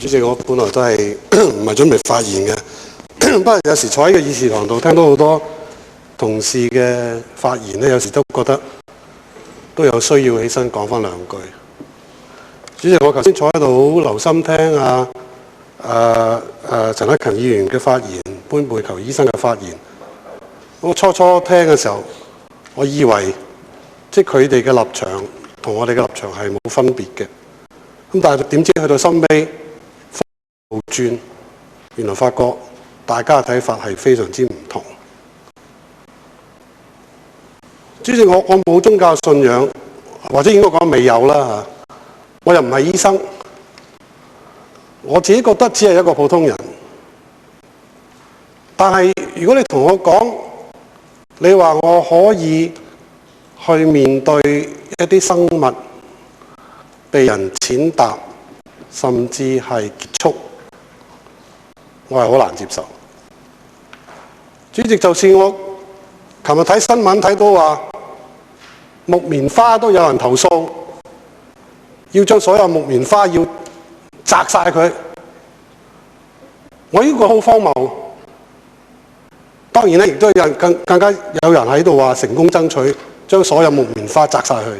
主席，我本來都係唔係準備發言嘅，不過有時坐喺個議事堂度聽到好多同事嘅發言咧，有時都覺得都有需要起身講翻兩句。主席，我頭先坐喺度好留心聽陳克勤議員嘅發言，潘佩璆醫生嘅發言。我初聽嘅時候，我以為即係佢哋嘅立場同我哋嘅立場係冇分別嘅。咁但係點知去到深尾無轉，原來發覺大家嘅睇法係非常之唔同。主席，我冇宗教信仰，或者應該講未有啦嚇。我又唔係醫生，我自己覺得只係一個普通人。但係如果你同我講，你話我可以去面對一啲生物被人踐踏，甚至係結束，我係好難接受。主席，就算我琴日睇新聞睇到話木棉花都有人投訴，要將所有木棉花要摘晒佢，我呢個好荒謬。當然咧，亦都有人更加有人喺度話成功爭取將所有木棉花摘晒佢，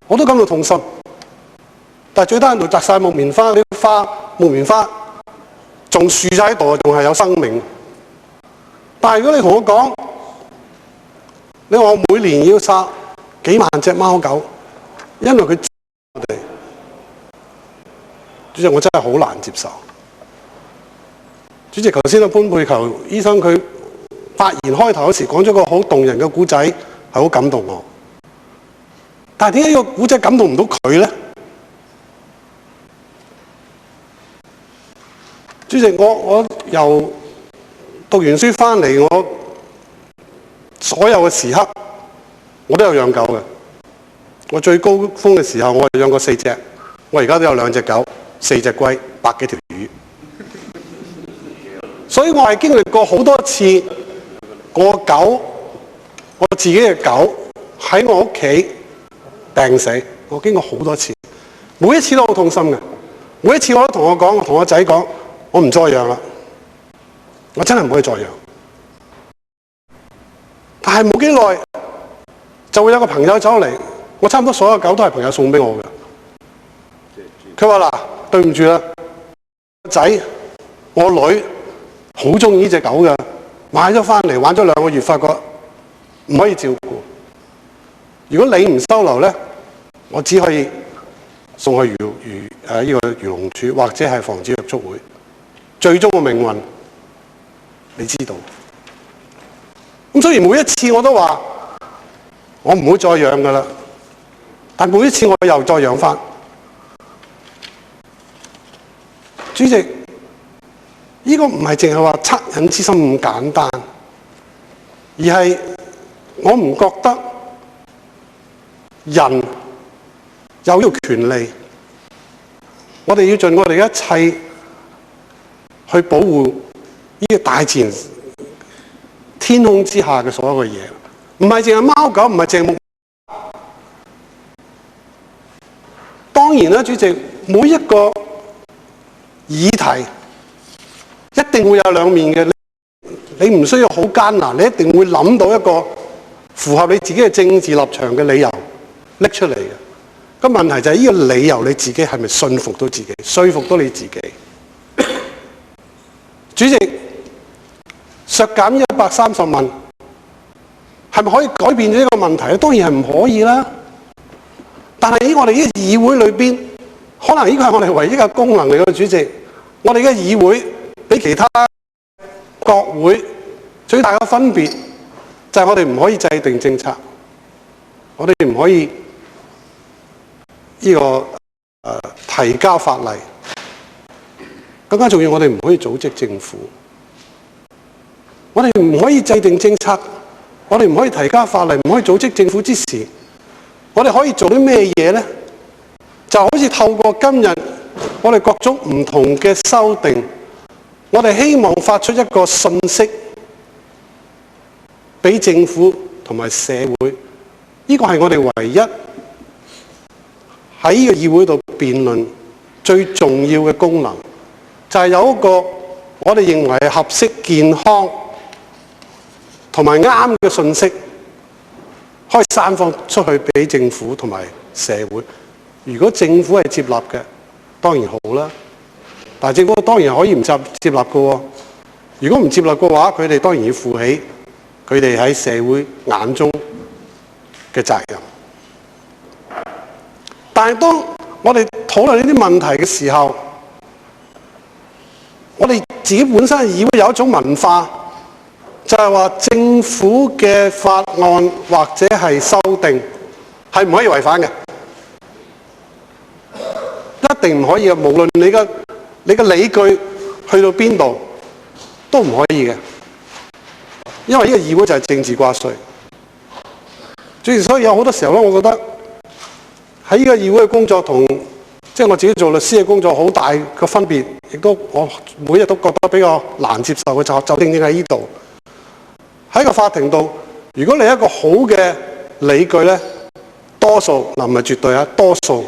我都感到痛心。但係最低限度摘晒木棉花，啲木棉花仲豎晒喺度，仲係有生命。但係如果你同我講，你話我每年要殺幾萬隻貓狗，因為佢知我哋，主席，我真係好難接受。主席，頭先潘佩璆醫生佢發言開頭嗰時講咗個好動人嘅故仔，係好感動我。但係點解呢個故仔感動唔到佢咧？主席，我由讀完書翻嚟，我所有嘅時刻我都有養狗嘅。我最高峰嘅時候，我係養過4隻，我而家都有2隻狗、4隻龜、100幾條魚。所以我係經歷過好多次，我自己嘅狗喺我屋企病死，我經過好多次，每一次都好痛心嘅。每一次我都同我仔講，我唔再養啦，我真係唔可以再養。但係冇幾耐就會有個朋友走嚟，我差唔多所有狗都係朋友送俾我嘅。佢話嗱，對唔住啦，仔，我女好中意呢隻狗嘅，買咗翻嚟玩咗2個月，發覺唔可以照顧。如果你唔收留咧，我只可以送去漁農署或者係防止虐畜會。最終嘅命運你知道。咁雖然每一次我都話我唔會再養噶啦，但每一次我又再養翻。主席，呢個唔係淨係話惻隱之心咁簡單，而係我唔覺得人有呢個權利，我哋要盡我哋一切去保護呢個大自然天空之下嘅所有嘅嘢，唔係淨係貓狗，唔係淨係木。當然啦，主席，每一個議題一定會有兩面嘅，你唔需要好艱難，你一定會諗到一個符合你自己嘅政治立場嘅理由拎出嚟嘅。個問題就係呢個理由你自己係咪說服到自己，說服到你自己？主席，削減130萬係咪可以改變咗呢個問題咧？當然係唔可以啦。但係喺我哋呢個議會裏邊，可能呢個係我哋唯一嘅功能嚟嘅。主席，我哋嘅議會比其他國會最大嘅分別就係我哋唔可以制定政策，我哋唔可以提交法例，更加重要，我哋唔可以組織政府，我哋唔可以制定政策，我哋唔可以提交法例，唔可以組織政府之時，我哋可以做啲咩嘢呢？就好似透過今日我哋各種唔同嘅修訂，我哋希望發出一個信息俾政府同埋社會，呢個係我哋唯一喺呢個議會度辯論最重要嘅功能，就係有一個我哋認為係合適、健康同埋啱嘅信息，可以散放出去俾政府同埋社會。如果政府係接納嘅，當然好啦。但係政府當然可以唔接納嘅喎。如果唔接納嘅話，佢哋當然要負起佢哋喺社會眼中嘅責任。但係當我哋討論呢啲問題嘅時候，我哋自己本身議會有一種文化，就係話政府嘅法案或者係修訂係唔可以違反嘅，一定唔可以嘅。無論你嘅理據去到邊度都唔可以嘅，因為呢個議會就係政治掛帥。所以有好多時候咧，我覺得喺呢個議會嘅工作同即係我自己做律師嘅工作好大嘅分別，亦都我每日都覺得比較難接受嘅就正正喺呢度。喺個法庭度，如果你有一個好嘅理據咧，多數嗱唔係絕對啊，多數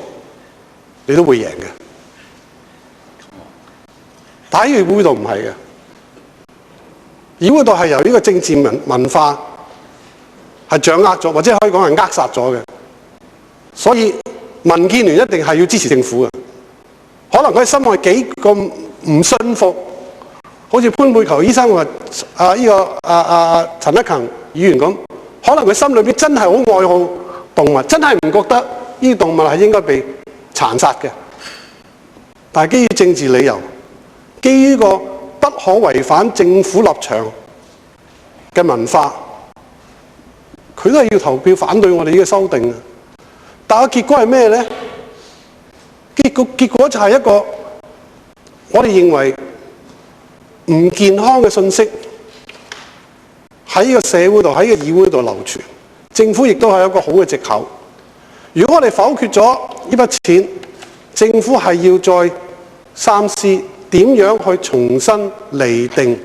你都會贏嘅。但喺議會度唔係嘅，議會度係由呢個政治文化係掌握咗，或者可以講係扼殺咗嘅。所以民建聯一定係要支持政府嘅。可能佢心內幾咁唔信服，好似潘佩球醫生話陳德勤議員咁，可能佢心裏邊真係好愛好動物，真係唔覺得呢啲動物係應該被殘殺嘅。但係基於政治理由，基於個不可違反政府立場嘅文化，佢都係要投票反對我哋呢個修訂。但係結果係咩呢？結果就係一個我哋認為唔健康嘅信息喺呢個社會度，喺呢個議會度流傳。政府亦都係一個好嘅藉口。如果我哋否決咗呢筆錢，政府係要再三思點樣去重新釐定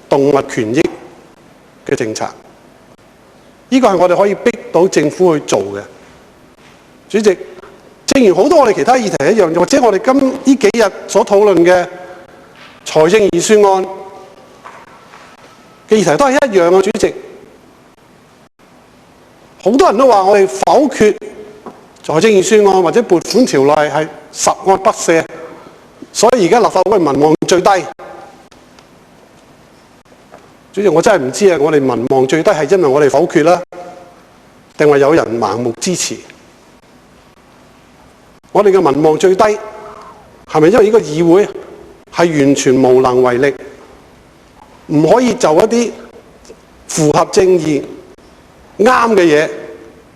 動物權益嘅政策。呢個係我哋可以逼到政府去做嘅。主席，正如好多我哋其他議題一樣，或者我哋呢幾日所討論嘅財政預算案嘅議題都係一樣嘅。主席，好多人都話我哋否決財政預算案或者撥款條例係十惡不赦，所以而家立法會民望最低。主席，我真係唔知啊，我哋民望最低係因為我哋否決啦，定係有人盲目支持？我哋嘅民望最低係咪因為呢個議會係完全無能為力，唔可以就一啲符合正義啱嘅嘢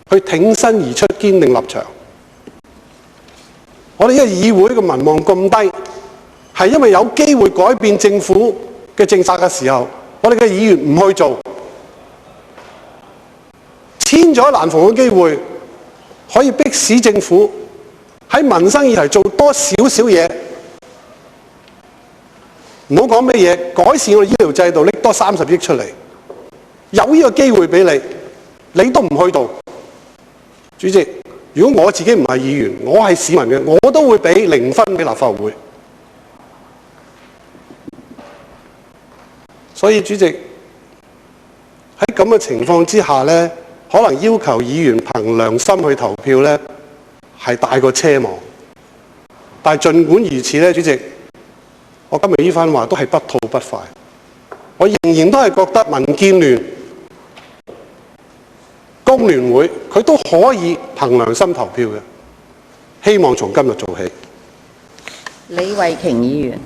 去挺身而出堅定立場？我哋呢個議會嘅民望咁低，係因為有機會改變政府嘅政策嘅時候，我哋嘅議員唔去做，千載難逢嘅機會，可以迫使政府喺民生議題做多少少嘢，唔好講咩嘢，改善我哋醫療制度，拎多30億出嚟，有呢個機會俾你，你都唔去做。主席，如果我自己唔係議員，我係市民嘅，我都會俾0分俾立法會。所以主席，喺咁嘅情況之下呢，可能要求議員憑良心去投票呢，係大過奢望。但係儘管如此呢，主席，我今日呢番話都係不吐不快。我仍然都係覺得民建聯、工聯會佢都可以憑良心投票嘅。希望從今日做起。李慧瓊議員。